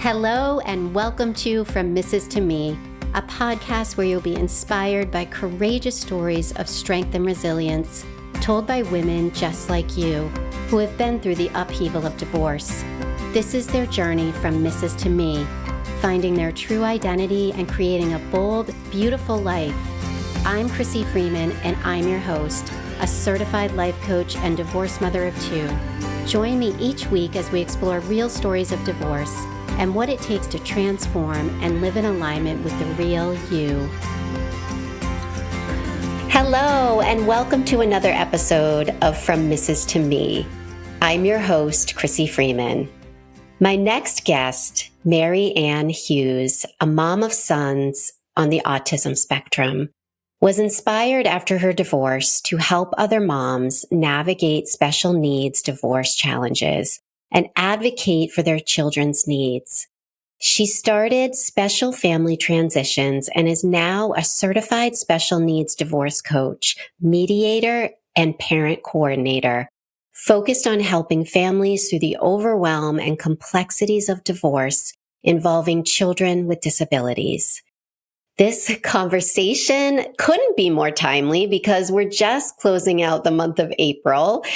Hello and welcome to From Mrs. to Me, a podcast where you'll be inspired by courageous stories of strength and resilience told by women just like you who have been through the upheaval of divorce. This is their journey from Mrs. to Me, finding their true identity and creating a bold, beautiful life. I'm Crissy Freeman and I'm your host, a certified life coach and divorced mother of two. Join me each week as we explore real stories of divorce and what it takes to transform and live in alignment with the real you. Hello, and welcome to another episode of From Mrs. to Me. I'm your host, Crissy Freeman. My next guest, Ann Hughes, a mom of sons on the autism spectrum, was inspired after her divorce to help other moms navigate special needs divorce challenges and advocate for their children's needs. She started Special Family Transitions and is now a certified special needs divorce coach, mediator, and parent coordinator, focused on helping families through the overwhelm and complexities of divorce involving children with disabilities. This conversation couldn't be more timely because we're just closing out the month of April,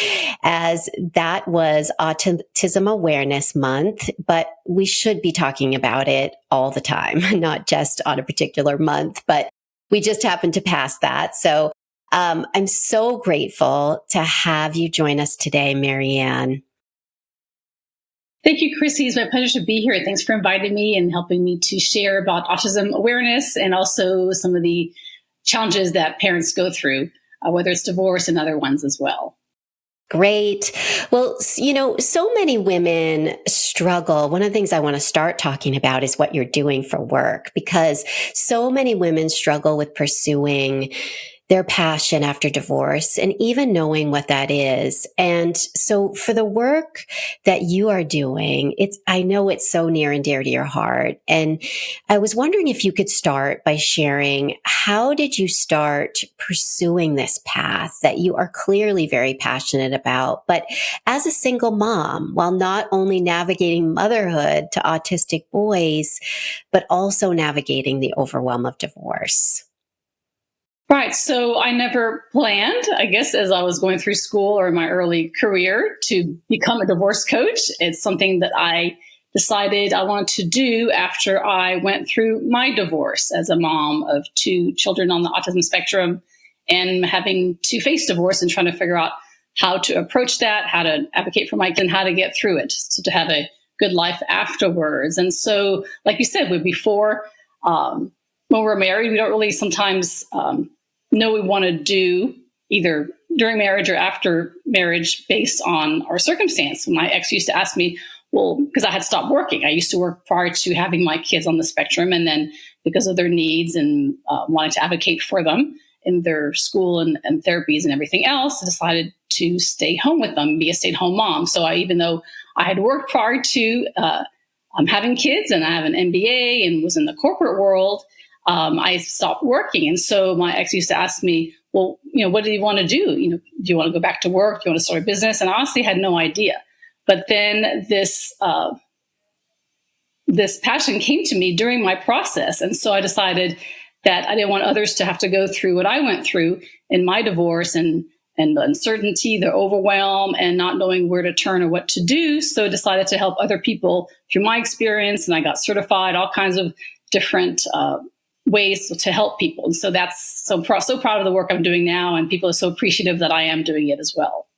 as that was Autism Awareness Month, but we should be talking about it all the time, not just on a particular month, but we just happened to pass that. So I'm so grateful to have you join us today, Ann. Thank you, Crissy. It's my pleasure to be here. Thanks for inviting me and helping me to share about autism awareness and also some of the challenges that parents go through, whether it's divorce and other ones as well. Great. Well, so many women struggle. One of the things I want to start talking about is what you're doing for work, because so many women struggle with pursuing their passion after divorce and even knowing what that is. And so for the work that you are doing, I know it's so near and dear to your heart. And I was wondering if you could start by sharing, how did you start pursuing this path that you are clearly very passionate about, but as a single mom, while not only navigating motherhood to autistic boys, but also navigating the overwhelm of divorce? Right. So I never planned, I guess, as I was going through school or my early career to become a divorce coach. It's something that I decided I wanted to do after I went through my divorce as a mom of two children on the autism spectrum and having to face divorce and trying to figure out how to approach that, how to advocate for my kids, and how to get through it, so to have a good life afterwards. And so, like you said, before when we're married, we don't really sometimes know we want to do either during marriage or after marriage based on our circumstance. My ex used to ask me, well, because I had stopped working. I used to work prior to having my kids on the spectrum. And then because of their needs and wanting to advocate for them in their school and therapies and everything else, I decided to stay home with them, be a stay-at-home mom. So even though I had worked prior to having kids and I have an MBA and was in the corporate world, I stopped working. And so my ex used to ask me, well, what do you want to do? Do you want to go back to work? Do you want to start a business? And I honestly had no idea. But then this passion came to me during my process. And so I decided that I didn't want others to have to go through what I went through in my divorce and the uncertainty, the overwhelm, and not knowing where to turn or what to do. So I decided to help other people through my experience. And I got certified, all kinds of different ways to help people. And so that's so proud of the work I'm doing now. And people are so appreciative that I am doing it as well.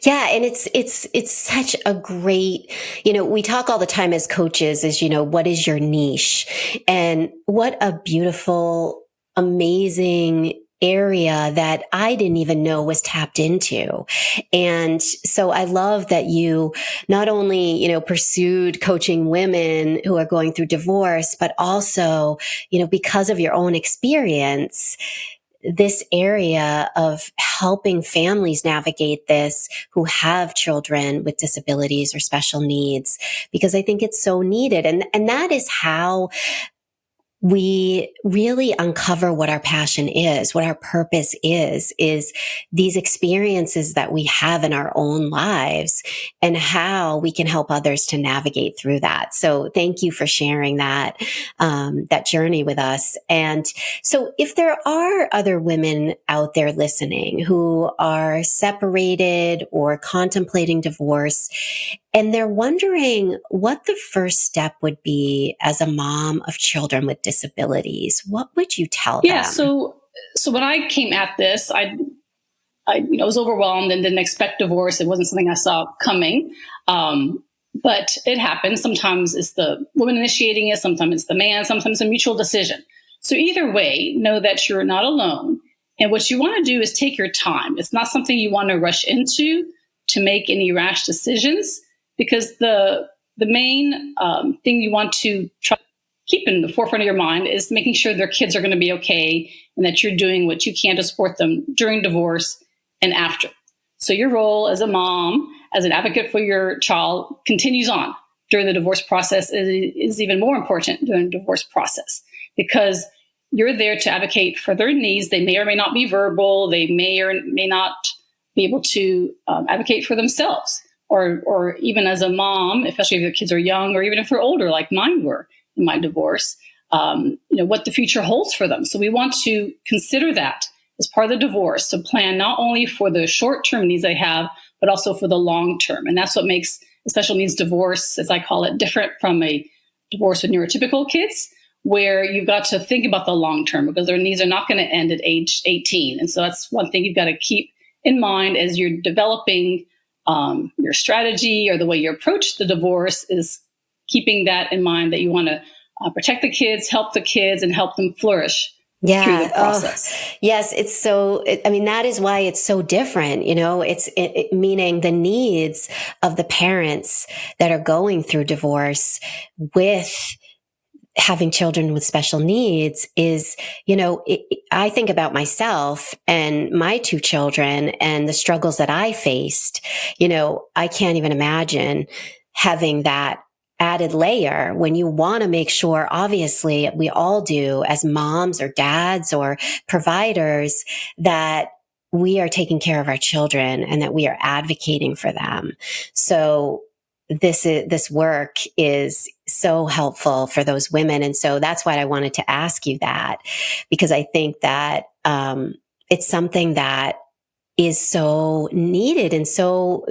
Yeah. And it's such a great, we talk all the time as coaches is, what is your niche? And what a beautiful, amazing area that I didn't even know was tapped into. And so I love that you not only, pursued coaching women who are going through divorce, but also, because of your own experience, this area of helping families navigate this who have children with disabilities or special needs, because I think it's so needed. And that is how we really uncover what our passion is, what our purpose is these experiences that we have in our own lives and how we can help others to navigate through that. So thank you for sharing that journey with us. And so if there are other women out there listening who are separated or contemplating divorce, and they're wondering what the first step would be as a mom of children with disabilities, what would you tell Yeah. them? So when I came at this, I was overwhelmed and didn't expect divorce. It wasn't something I saw coming. But it happens. Sometimes it's the woman initiating it. Sometimes it's the man. Sometimes it's a mutual decision. So either way, know that you're not alone. And what you want to do is take your time. It's not something you want to rush into to make any rash decisions, because the main thing you want to try keep in the forefront of your mind is making sure their kids are going to be okay and that you're doing what you can to support them during divorce and after. So your role as a mom, as an advocate for your child, continues on during the divorce process. Is even more important during the divorce process, because you're there to advocate for their needs. They may or may not be verbal. They may or may not be able to advocate for themselves. Or even as a mom, especially if your kids are young, or even if they're older, like mine were in my divorce, what the future holds for them. So we want to consider that as part of the divorce, to plan not only for the short-term needs they have, but also for the long-term. And that's what makes a special needs divorce, as I call it, different from a divorce with neurotypical kids, where you've got to think about the long-term, because their needs are not going to end at age 18. And so that's one thing you've got to keep in mind as you're developing your strategy or the way you approach the divorce, is keeping that in mind, that you want to protect the kids, help the kids, and help them flourish through the process. Oh, yes. It's so, that is why it's so different. Meaning the needs of the parents that are going through divorce with having children with special needs is, I think about myself and my two children and the struggles that I faced. I can't even imagine having that added layer when you want to make sure, obviously, we all do as moms or dads or providers, that we are taking care of our children and that we are advocating for them. So this work is so helpful for those women. And so that's why I wanted to ask you that, because I think that it's something that is so needed. And so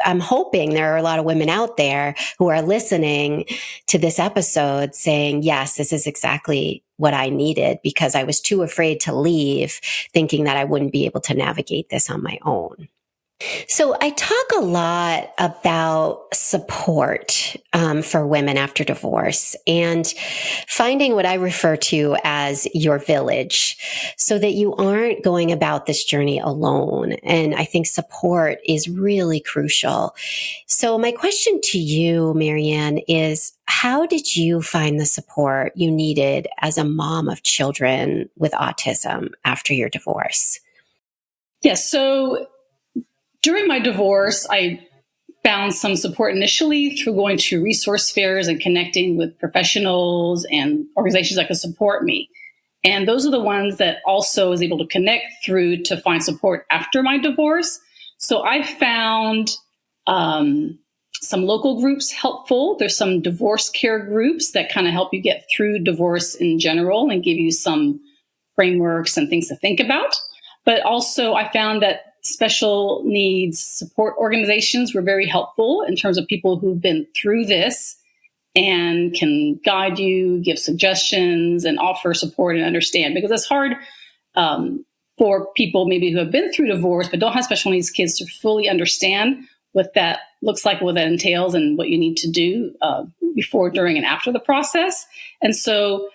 I'm hoping there are a lot of women out there who are listening to this episode saying, yes, this is exactly what I needed, because I was too afraid to leave, thinking that I wouldn't be able to navigate this on my own. So I talk a lot about support for women after divorce, and finding what I refer to as your village, so that you aren't going about this journey alone. And I think support is really crucial. So my question to you, Marianne, is how did you find the support you needed as a mom of children with autism after your divorce? Yes. So during my divorce, I found some support initially through going to resource fairs and connecting with professionals and organizations that could support me. And those are the ones that also was able to connect through to find support after my divorce. So I found some local groups helpful. There's some divorce care groups that kind of help you get through divorce in general and give you some frameworks and things to think about. But also I found that special needs support organizations were very helpful in terms of people who've been through this and can guide you, give suggestions, and offer support and understand. Because it's hard for people maybe who have been through divorce but don't have special needs kids to fully understand what that looks like, what that entails, and what you need to do before, during, and after the process. And so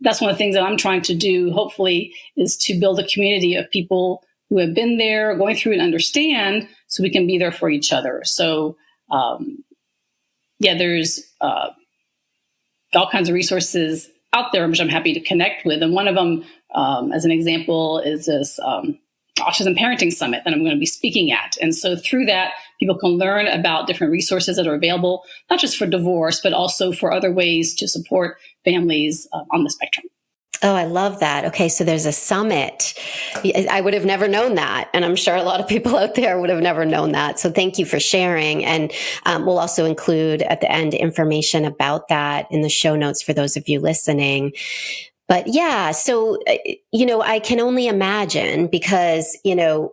that's one of the things that I'm trying to do, hopefully, is to build a community of people who have been there, going through, and understand, so we can be there for each other. So, there's all kinds of resources out there, which I'm happy to connect with. And one of them, as an example, is this Autism Parenting Summit that I'm going to be speaking at. And so through that, people can learn about different resources that are available, not just for divorce, but also for other ways to support families on the spectrum. Oh, I love that. Okay, so there's a summit. I would have never known that. And I'm sure a lot of people out there would have never known that. So thank you for sharing. And we'll also include at the end information about that in the show notes for those of you listening. But yeah, so, I can only imagine because,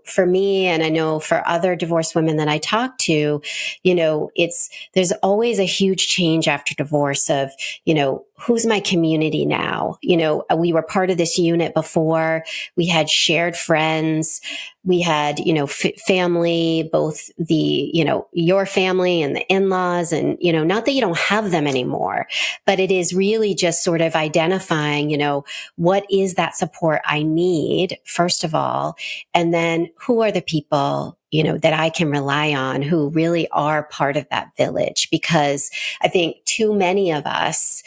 for me, and I know for other divorced women that I talk to, there's always a huge change after divorce of, who's my community now? We were part of this unit before. We had shared friends. We had, family, both the, your family and the in-laws, and, not that you don't have them anymore, but it is really just sort of identifying, what is that support I need, first of all, and then who are the people, that I can rely on who really are part of that village, because I think too many of us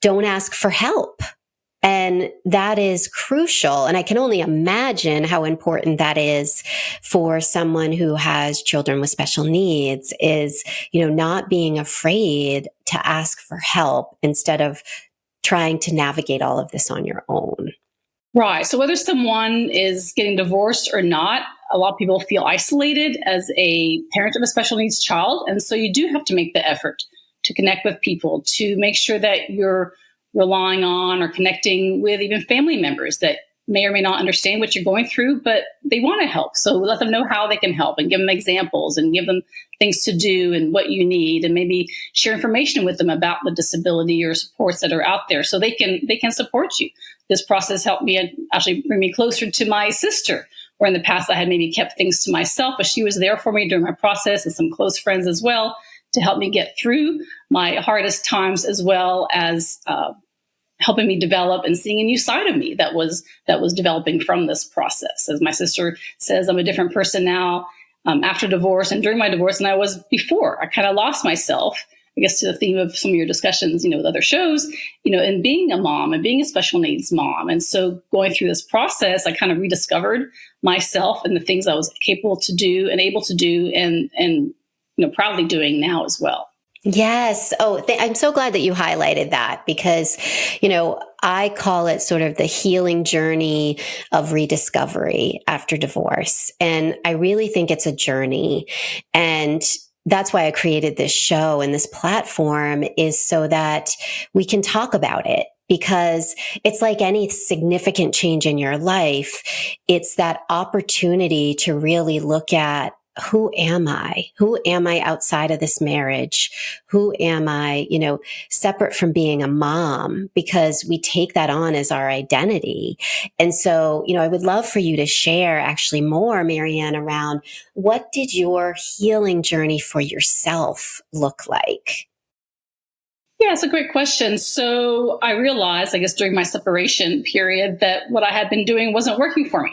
don't ask for help. And that is crucial. And I can only imagine how important that is for someone who has children with special needs is, not being afraid to ask for help instead of trying to navigate all of this on your own. Right. So whether someone is getting divorced or not, a lot of people feel isolated as a parent of a special needs child. And so you do have to make the effort to connect with people, to make sure that you're relying on or connecting with even family members that may or may not understand what you're going through, but they want to help. So let them know how they can help and give them examples and give them things to do and what you need, and maybe share information with them about the disability or supports that are out there so they can support you. This process helped me actually bring me closer to my sister, where in the past I had maybe kept things to myself, but she was there for me during my process, and some close friends as well to help me get through my hardest times, as well as helping me develop and seeing a new side of me that was developing from this process. As my sister says, I'm a different person now after divorce and during my divorce than I was before. I kind of lost myself, I guess, to the theme of some of your discussions, with other shows, and being a mom and being a special needs mom. And so going through this process, I kind of rediscovered myself and the things I was capable to do and able to do and proudly doing now as well. Yes. Oh, I'm so glad that you highlighted that because, I call it sort of the healing journey of rediscovery after divorce. And I really think it's a journey. And that's why I created this show and this platform, is so that we can talk about it. Because it's like any significant change in your life, it's that opportunity to really look at, who am I? Who am I outside of this marriage? Who am I, separate from being a mom? Because we take that on as our identity. And so, I would love for you to share actually more, Marianne, around what did your healing journey for yourself look like? Yeah, it's a great question. So I realized, I guess, during my separation period that what I had been doing wasn't working for me.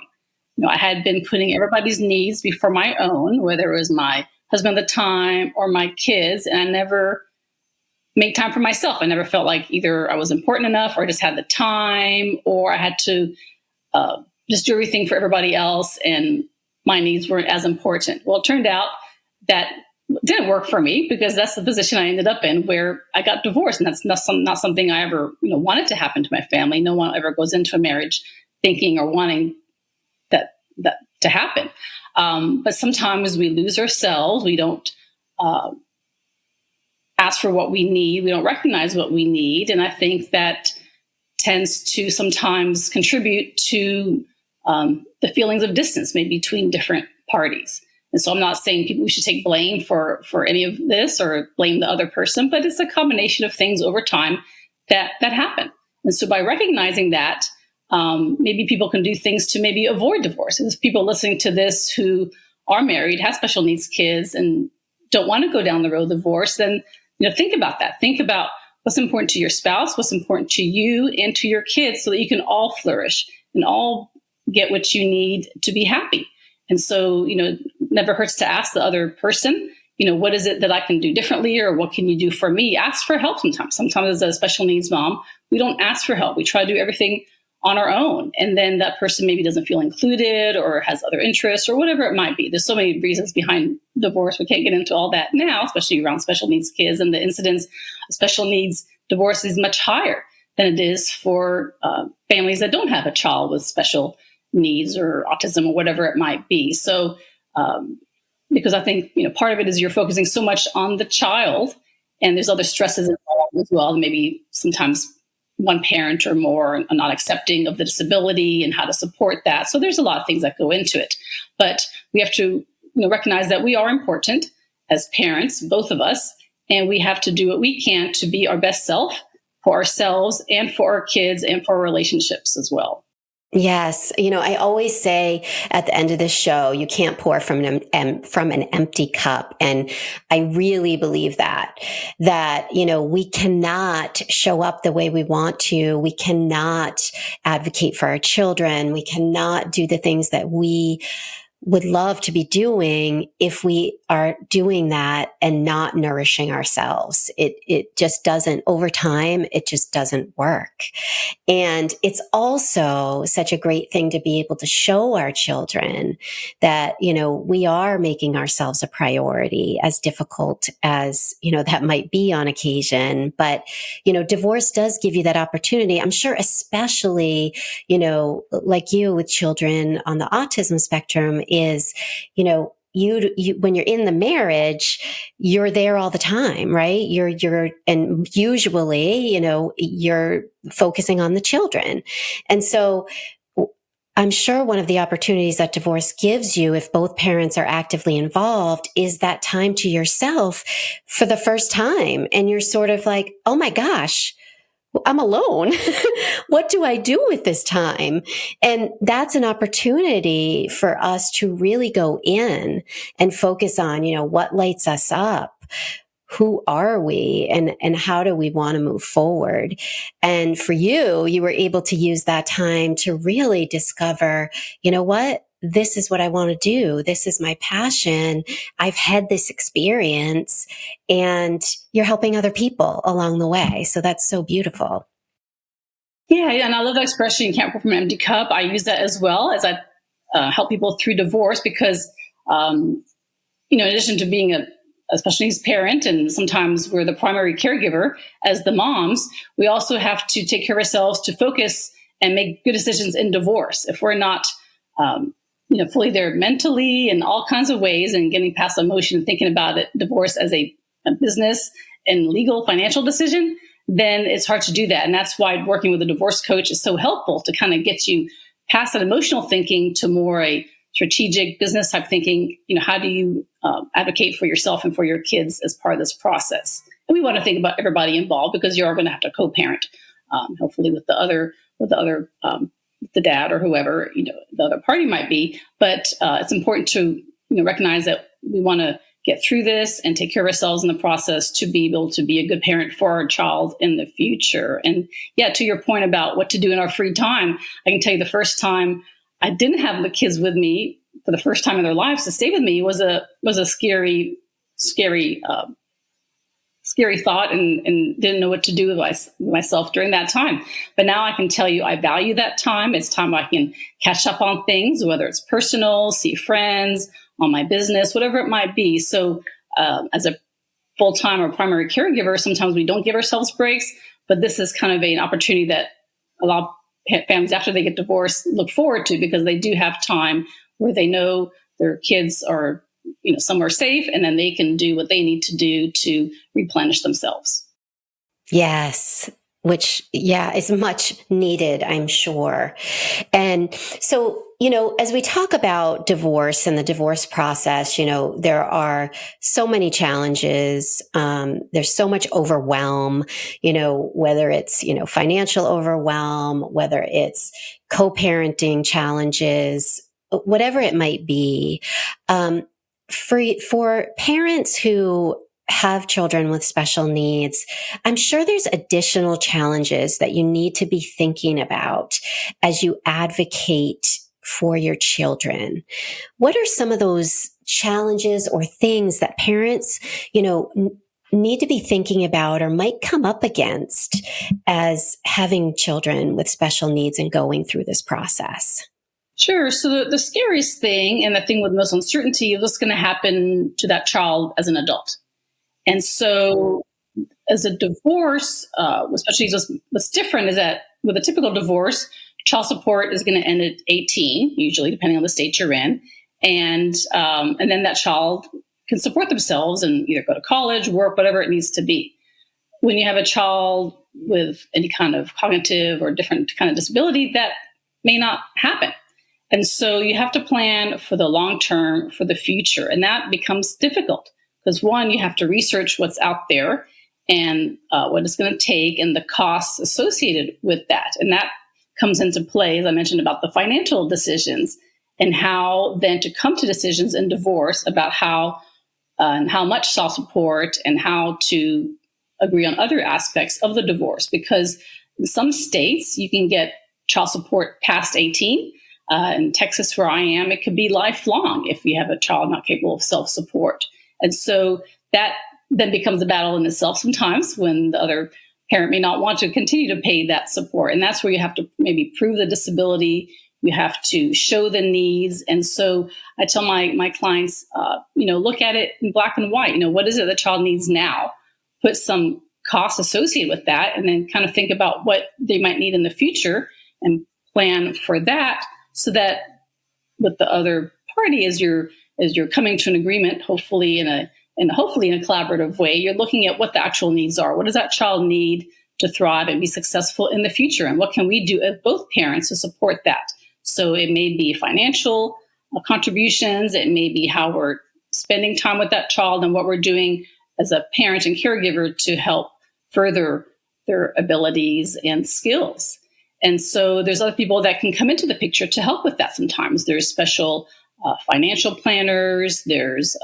I had been putting everybody's needs before my own, whether it was my husband at the time or my kids, and I never made time for myself. I never felt like either I was important enough or I just had the time, or I had to just do everything for everybody else and my needs weren't as important. Well, it turned out that didn't work for me because that's the position I ended up in, where I got divorced. And that's not something I ever wanted to happen to my family. No one ever goes into a marriage thinking or wanting that to happen. But sometimes we lose ourselves. We don't ask for what we need. We don't recognize what we need. And I think that tends to sometimes contribute to the feelings of distance, maybe between different parties. And so I'm not saying we should take blame for any of this or blame the other person, but it's a combination of things over time that happen. And so by recognizing that, maybe people can do things to maybe avoid divorce. And there's people listening to this who are married, have special needs kids, and don't want to go down the road of divorce. Then, think about that. Think about what's important to your spouse, what's important to you and to your kids, so that you can all flourish and all get what you need to be happy. And so, never hurts to ask the other person, what is it that I can do differently, or what can you do for me? Ask for help sometimes. Sometimes as a special needs mom, we don't ask for help. We try to do everything on our own. And then that person maybe doesn't feel included or has other interests or whatever it might be. There's so many reasons behind divorce. We can't get into all that now, especially around special needs kids. And the incidence of special needs divorce is much higher than it is for families that don't have a child with special needs or autism or whatever it might be. So, because I think, part of it is you're focusing so much on the child, and there's other stresses involved as well. Maybe sometimes one parent or more are not accepting of the disability and how to support that. So there's a lot of things that go into it. But we have to recognize that we are important as parents, both of us, and we have to do what we can to be our best self for ourselves and for our kids and for our relationships as well. Yes. I always say at the end of this show, you can't pour from an empty cup. And I really believe that, we cannot show up the way we want to. We cannot advocate for our children. We cannot do the things that we would love to be doing if we are doing that and not nourishing ourselves. It just doesn't, over time, it just doesn't work. And it's also such a great thing to be able to show our children that, we are making ourselves a priority, as difficult as, that might be on occasion. But, divorce does give you that opportunity. I'm sure, especially, like you with children on the autism spectrum, is, you when you're in the marriage, you're there all the time, right? And usually, you're focusing on the children. And so I'm sure one of the opportunities that divorce gives you, if both parents are actively involved, is that time to yourself for the first time. And you're sort of like, oh my gosh, I'm alone. What do I do with this time? And that's an opportunity for us to really go in and focus on, what lights us up? Who are we? And how do we want to move forward? And for you, you were able to use that time to really discover, what? This is what I want to do. This is my passion. I've had this experience, and you're helping other people along the way. So that's so beautiful. Yeah, and I love that expression, you can't pour from an empty cup. I use that as well as I help people through divorce because, in addition to being a special needs parent, and sometimes we're the primary caregiver as the moms, we also have to take care of ourselves to focus and make good decisions in divorce. If we're not fully there mentally in all kinds of ways and getting past emotion and thinking about it, divorce as a business and legal financial decision, then it's hard to do that. And that's why working with a divorce coach is so helpful to kind of get you past that emotional thinking to more a strategic business type thinking. How do you advocate for yourself and for your kids as part of this process? And we want to think about everybody involved because you are going to have to co-parent, hopefully with the dad or whoever, the other party might be. But it's important to, recognize that we want to get through this and take care of ourselves in the process to be able to be a good parent for our child in the future. And yeah, to your point about what to do in our free time, I can tell you the first time I didn't have the kids with me for the first time in their lives to stay with me was a scary thought and didn't know what to do with myself during that time. But now I can tell you I value that time. It's time I can catch up on things, whether it's personal, see friends, on my business, whatever it might be. So as a full-time or primary caregiver, sometimes we don't give ourselves breaks, but this is kind of an opportunity that a lot of families after they get divorced look forward to because they do have time where they know their kids are somewhere safe, and then they can do what they need to do to replenish themselves. Yes. Which, is much needed, I'm sure. And so, as we talk about divorce and the divorce process, there are so many challenges. There's so much overwhelm, whether it's, financial overwhelm, whether it's co-parenting challenges, whatever it might be. For parents who have children with special needs, I'm sure there's additional challenges that you need to be thinking about as you advocate for your children. What are some of those challenges or things that parents, need to be thinking about or might come up against as having children with special needs and going through this process? Sure. So the scariest thing and the thing with most uncertainty is what's going to happen to that child as an adult. And so, as a divorce, especially what's different is that with a typical divorce, child support is going to end at 18, usually, depending on the state you're in, and then that child can support themselves and either go to college, work, whatever it needs to be. When you have a child with any kind of cognitive or different kind of disability, that may not happen. And so you have to plan for the long term, for the future. And that becomes difficult because, one, you have to research what's out there and what it's going to take and the costs associated with that. And that comes into play, as I mentioned, about the financial decisions and how then to come to decisions in divorce about how and how much child support and how to agree on other aspects of the divorce. Because in some states, you can get child support past 18. In Texas, where I am, it could be lifelong if you have a child not capable of self-support. And so that then becomes a battle in itself sometimes when the other parent may not want to continue to pay that support. And that's where you have to maybe prove the disability. You have to show the needs. And so I tell my clients, look at it in black and white. What is it the child needs now? Put some costs associated with that, and then kind of think about what they might need in the future and plan for that. So that with the other party, as you're coming to an agreement, hopefully in a collaborative way, you're looking at what the actual needs are. What does that child need to thrive and be successful in the future? And what can we do as both parents to support that? So it may be financial contributions. It may be how we're spending time with that child and what we're doing as a parent and caregiver to help further their abilities and skills. And so there's other people that can come into the picture to help with that sometimes. There's special financial planners. There's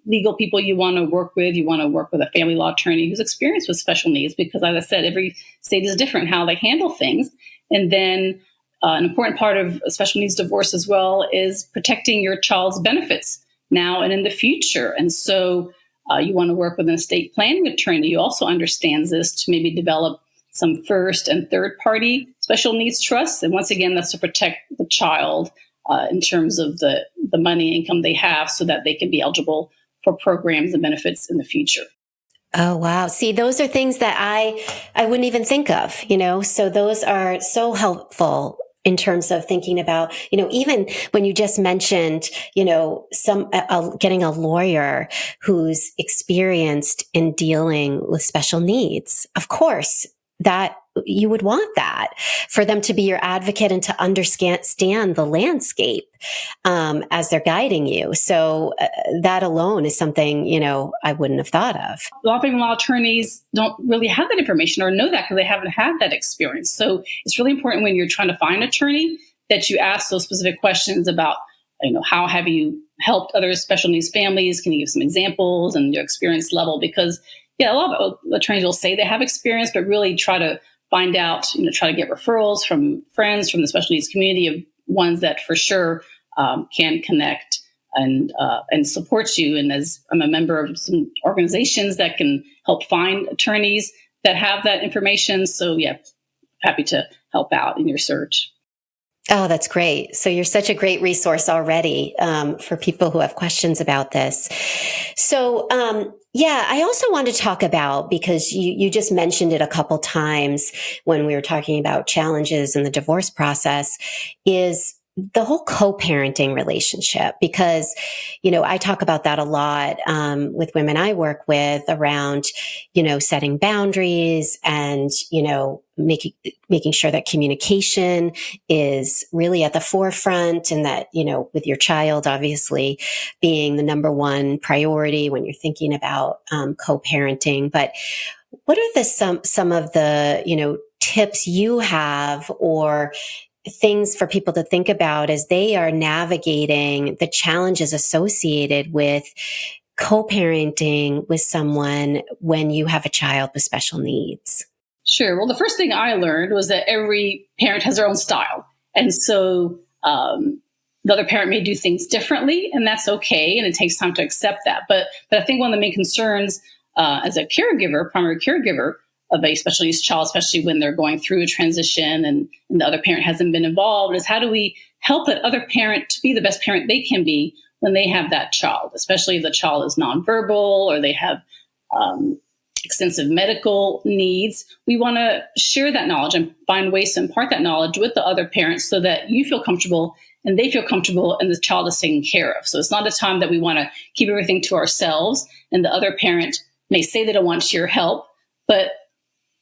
legal people you want to work with. You want to work with a family law attorney who's experienced with special needs because, as I said, every state is different how they handle things. And then an important part of a special needs divorce as well is protecting your child's benefits now and in the future. And so you want to work with an estate planning attorney who also understands this to maybe develop some first and third party special needs trusts. And once again, that's to protect the child in terms of the money income they have so that they can be eligible for programs and benefits in the future. Oh, wow. See, those are things that I wouldn't even think of, so those are so helpful in terms of thinking about, even when you just mentioned, getting a lawyer who's experienced in dealing with special needs. Of course, that you would want that for them to be your advocate and to understand the landscape as they're guiding you. So that alone is something, I wouldn't have thought of. A lot of family law attorneys don't really have that information or know that because they haven't had that experience. So it's really important when you're trying to find an attorney that you ask those specific questions about, how have you helped other special needs families? Can you give some examples and your experience level? Because a lot of attorneys will say they have experience, but really try to find out, try to get referrals from friends from the special needs community of ones that for sure can connect and support you. And as I'm a member of some organizations that can help find attorneys that have that information. So happy to help out in your search. Oh, that's great. So you're such a great resource already for people who have questions about this. So, I also want to talk about, because you just mentioned it a couple times when we were talking about challenges in the divorce process, is the whole co-parenting relationship, because, I talk about that a lot with women I work with around, setting boundaries and, making sure that communication is really at the forefront, and that, with your child, obviously being the number one priority when you're thinking about co-parenting. But what are some of the, tips you have or things for people to think about as they are navigating the challenges associated with co-parenting with someone when you have a child with special needs? Sure. Well, the first thing I learned was that every parent has their own style. And so the other parent may do things differently, and that's okay. And it takes time to accept that. But I think one of the main concerns as a caregiver, primary caregiver of a special needs child, especially when they're going through a transition and the other parent hasn't been involved, is how do we help that other parent to be the best parent they can be when they have that child, especially if the child is nonverbal or they have extensive medical needs. We want to share that knowledge and find ways to impart that knowledge with the other parents so that you feel comfortable and they feel comfortable and the child is taken care of. So it's not a time that we want to keep everything to ourselves and the other parent may say they don't want your help, but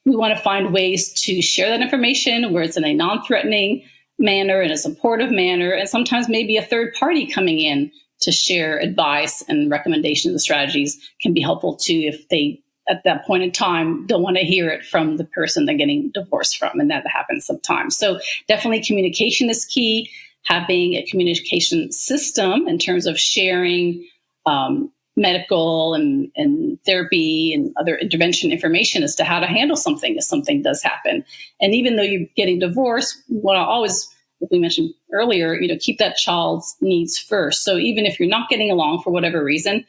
we want to find ways to share that information where it's in a non-threatening manner, in a supportive manner, and sometimes maybe a third party coming in to share advice and recommendations and strategies can be helpful too if they, at that point in time, don't want to hear it from the person they're getting divorced from, and that happens sometimes. So definitely communication is key. Having a communication system in terms of sharing medical and therapy and other intervention information as to how to handle something if something does happen. And even though you're getting divorced, what I always, like we mentioned earlier, keep that child's needs first. So even if you're not getting along for whatever reason,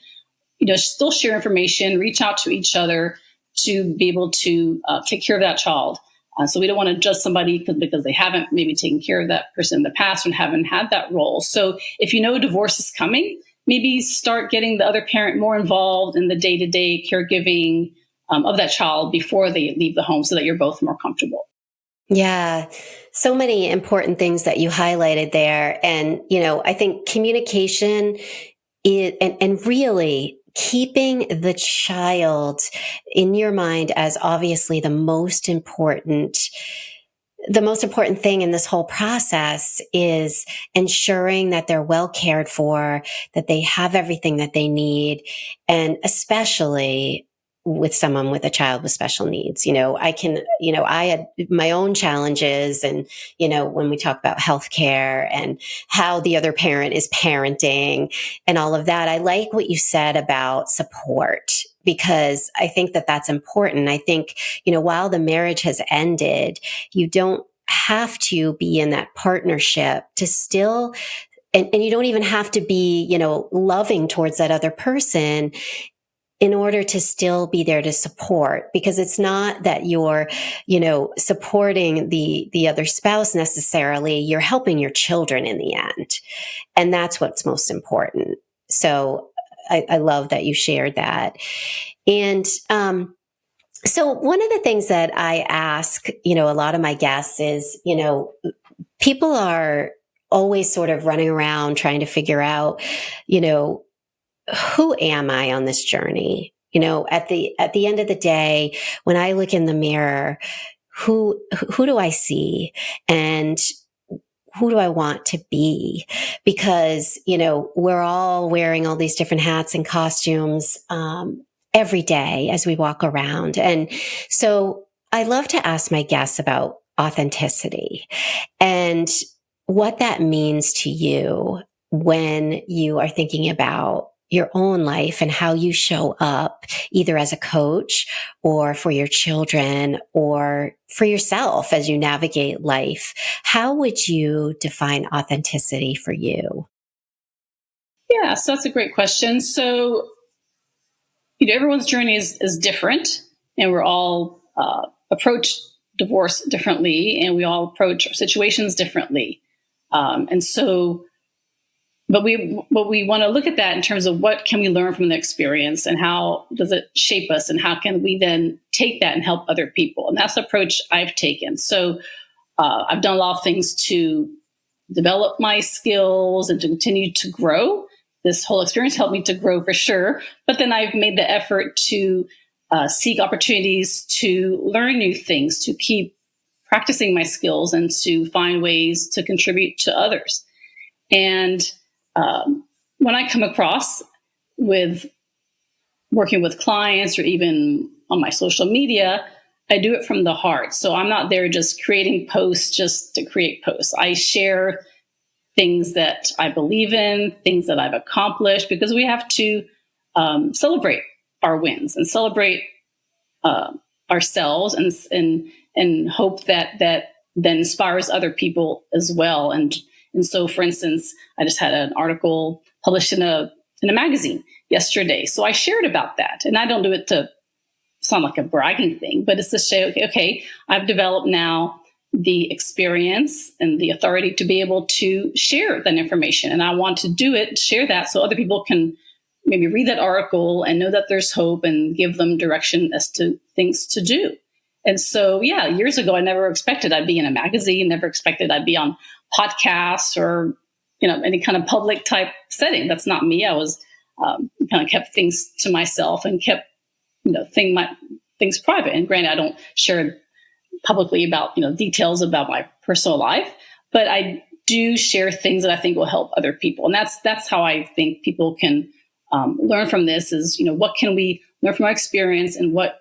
still share information, reach out to each other to be able to take care of that child. So we don't want to judge somebody because they haven't maybe taken care of that person in the past and haven't had that role. So if you know divorce is coming, maybe start getting the other parent more involved in the day-to-day caregiving of that child before they leave the home so that you're both more comfortable. Yeah, so many important things that you highlighted there. And, I think communication is, and really keeping the child in your mind as obviously the most important thing in this whole process is ensuring that they're well cared for, that they have everything that they need, and especially with someone with a child with special needs. I had my own challenges and, when we talk about healthcare and how the other parent is parenting and all of that, I like what you said about support because I think that that's important. I think, while the marriage has ended, you don't have to be in that partnership to still, and you don't even have to be, loving towards that other person in order to still be there to support, because it's not that you're, supporting the other spouse necessarily, you're helping your children in the end. And that's what's most important. So I love that you shared that. And, so one of the things that I ask, a lot of my guests is, people are always sort of running around trying to figure out, who am I on this journey? At the end of the day, when I look in the mirror, who do I see? And who do I want to be? Because, we're all wearing all these different hats and costumes, every day as we walk around. And so I love to ask my guests about authenticity and what that means to you when you are thinking about your own life and how you show up either as a coach or for your children or for yourself as you navigate life. How would you define authenticity for you? Yeah, so that's a great question. So, everyone's journey is different, and we're all approach divorce differently, and we all approach our situations differently. And so, but we want to look at that in terms of what can we learn from the experience and how does it shape us and how can we then take that and help other people. And that's the approach I've taken. So I've done a lot of things to develop my skills and to continue to grow. This whole experience helped me to grow for sure. But then I've made the effort to seek opportunities to learn new things, to keep practicing my skills and to find ways to contribute to others. And when I come across with working with clients or even on my social media, I do it from the heart. So I'm not there just creating posts just to create posts. I share things that I believe in, things that I've accomplished, because we have to celebrate our wins and celebrate ourselves and hope that then inspires other people as well. And so, for instance, I just had an article published in a in a magazine yesterday. So I shared about that. And I don't do it to sound like a bragging thing, but it's to say, okay, I've developed now the experience and the authority to be able to share that information. And I want to do it, share that so other people can maybe read that article and know that there's hope and give them direction as to things to do. And so, yeah, years ago, I never expected I'd be in a magazine, never expected I'd be on podcasts or, any kind of public type setting. That's not me. I was kind of kept things to myself and kept, things private. And granted, I don't share publicly about, details about my personal life, but I do share things that I think will help other people. And that's how I think people can learn from this is, what can we learn from our experience and what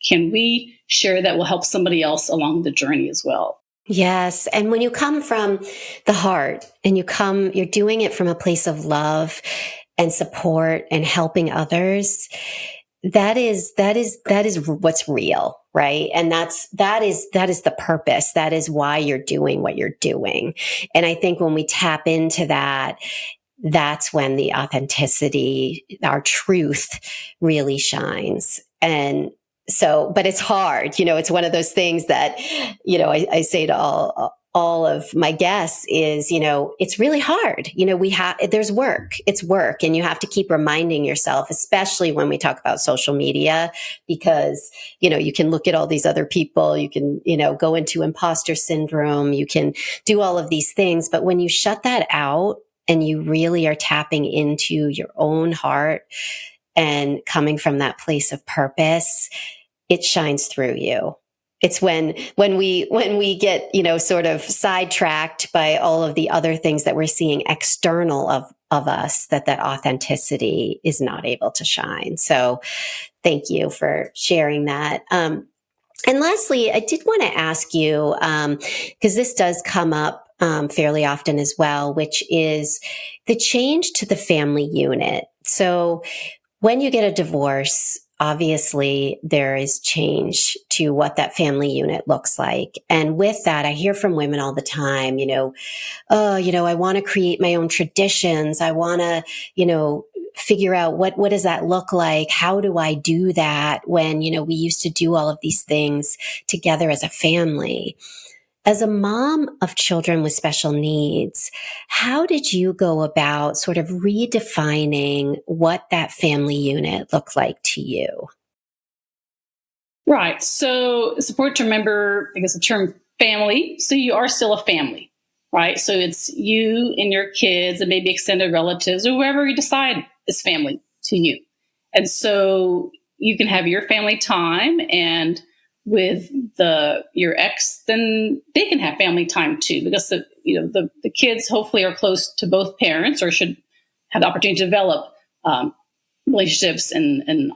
can we share that will help somebody else along the journey as well? Yes. And when you come from the heart and you're doing it from a place of love and support and helping others, that is what's real, right? And that is the purpose. That is why you're doing what you're doing. And I think when we tap into that, that's when the authenticity, our truth really shines. And so, but it's hard, it's one of those things that, I say to all of my guests is, it's really hard. There's work, it's work, and you have to keep reminding yourself, especially when we talk about social media, because, you can look at all these other people, you can, go into imposter syndrome, you can do all of these things. But when you shut that out and you really are tapping into your own heart and coming from that place of purpose, it shines through you. It's when we get, sort of sidetracked by all of the other things that we're seeing external of us, that authenticity is not able to shine. So thank you for sharing that. And lastly, I did want to ask you, because this does come up fairly often as well, which is the change to the family unit. So when you get a divorce, obviously there is change to what that family unit looks like. And with that, I hear from women all the time, I want to create my own traditions. I want to, figure out what does that look like? How do I do that when, we used to do all of these things together as a family? As a mom of children with special needs, how did you go about sort of redefining what that family unit looked like to you? Right. So it's important to remember, I guess, the term family. So you are still a family, right? So it's you and your kids and maybe extended relatives or whoever you decide is family to you. And so you can have your family time, and with your ex, then they can have family time too, because the kids hopefully are close to both parents or should have the opportunity to develop relationships and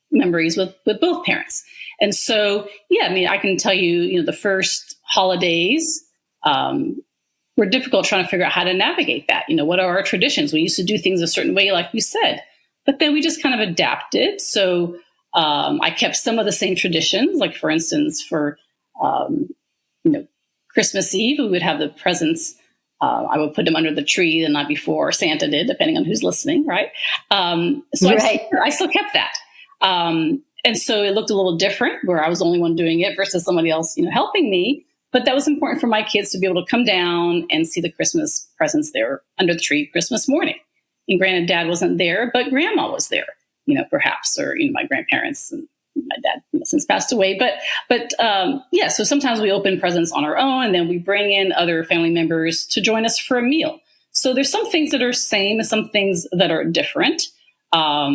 memories with both parents. And so, yeah, I mean, I can tell you, the first holidays were difficult trying to figure out how to navigate that. What are our traditions? We used to do things a certain way, like you said, but then we just kind of adapted. So I kept some of the same traditions, like for instance, for Christmas Eve, we would have the presents. I would put them under the tree the night before, or Santa did, depending on who's listening, right? So right. I still kept that. And so it looked a little different, where I was the only one doing it versus somebody else, helping me. But that was important for my kids to be able to come down and see the Christmas presents there under the tree Christmas morning. And granted, Dad wasn't there, but Grandma was there, perhaps, or my grandparents, and my dad since passed away. But yeah, so sometimes we open presents on our own, and then we bring in other family members to join us for a meal. So there's some things that are same and some things that are different. I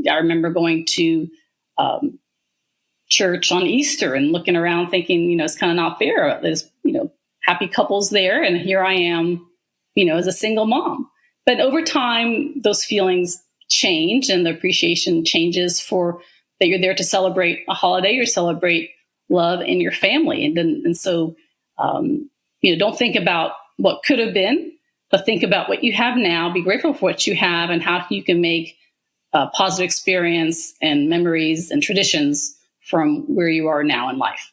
remember going to church on Easter and looking around thinking, it's kind of not fair. There's, happy couples there, and here I am, as a single mom. But over time, those feelings change and the appreciation changes for that you're there to celebrate a holiday or celebrate love in your family. And so, don't think about what could have been, but think about what you have now. Be grateful for what you have and how you can make a positive experience and memories and traditions from where you are now in life.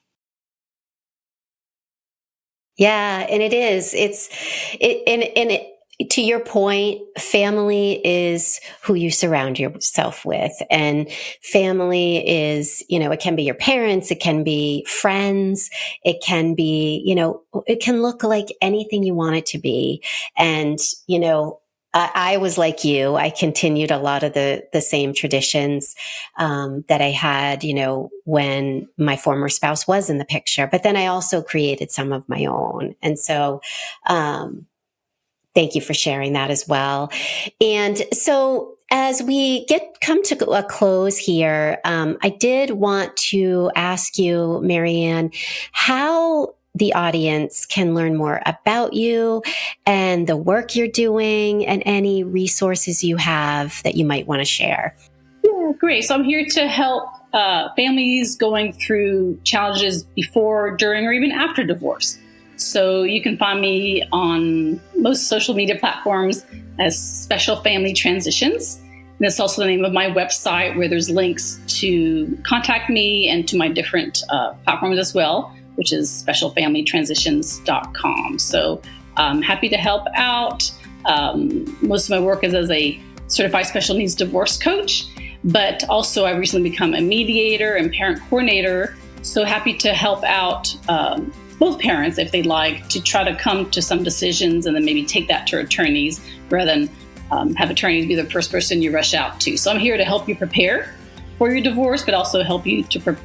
Yeah, and it is. to your point, family is who you surround yourself with. And family is, it can be your parents, it can be friends, it can be, it can look like anything you want it to be. And, I was like you. I continued a lot of the same traditions that I had, when my former spouse was in the picture. But then I also created some of my own. And so, thank you for sharing that as well. And so as we come to a close here, I did want to ask you, Marianne, how the audience can learn more about you and the work you're doing and any resources you have that you might want to share. Yeah, great. So I'm here to help families going through challenges before, during, or even after divorce. So you can find me on most social media platforms as Special Family Transitions. And that's also the name of my website, where there's links to contact me and to my different platforms as well, which is specialfamilytransitions.com. So I'm happy to help out. Most of my work is as a certified special needs divorce coach, but also I recently become a mediator and parent coordinator. So happy to help out both parents, if they'd like, to try to come to some decisions and then maybe take that to attorneys rather than have attorneys be the first person you rush out to. So I'm here to help you prepare for your divorce, but also help you to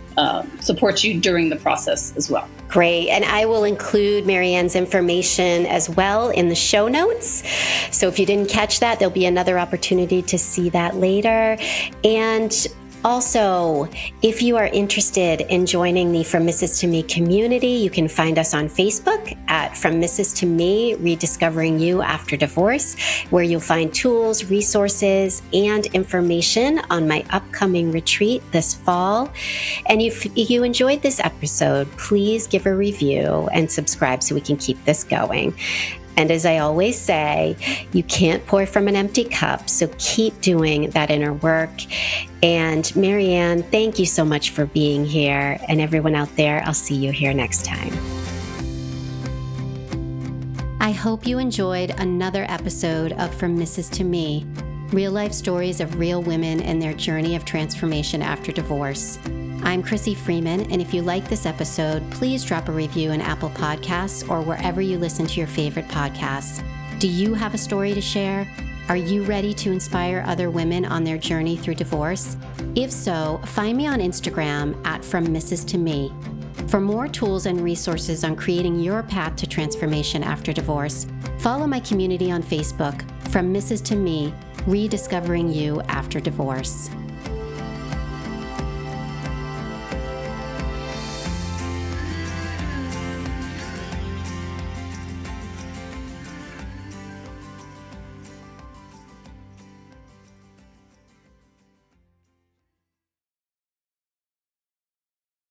support you during the process as well. Great. And I will include Marianne's information as well in the show notes. So if you didn't catch that, there'll be another opportunity to see that later. And also, if you are interested in joining the From Mrs. to Me community, you can find us on Facebook at From Mrs. to Me, Rediscovering You After Divorce, where you'll find tools, resources, and information on my upcoming retreat this fall. And if you enjoyed this episode, please give a review and subscribe so we can keep this going. And as I always say, you can't pour from an empty cup, so keep doing that inner work. And Marianne, thank you so much for being here. And everyone out there, I'll see you here next time. I hope you enjoyed another episode of From Mrs. to Me, real life stories of real women and their journey of transformation after divorce. I'm Crissy Freeman, and if you like this episode, please drop a review in Apple Podcasts or wherever you listen to your favorite podcasts. Do you have a story to share? Are you ready to inspire other women on their journey through divorce? If so, find me on Instagram at From Mrs. to Me. For more tools and resources on creating your path to transformation after divorce, follow my community on Facebook, From Mrs. to Me, Rediscovering You After Divorce.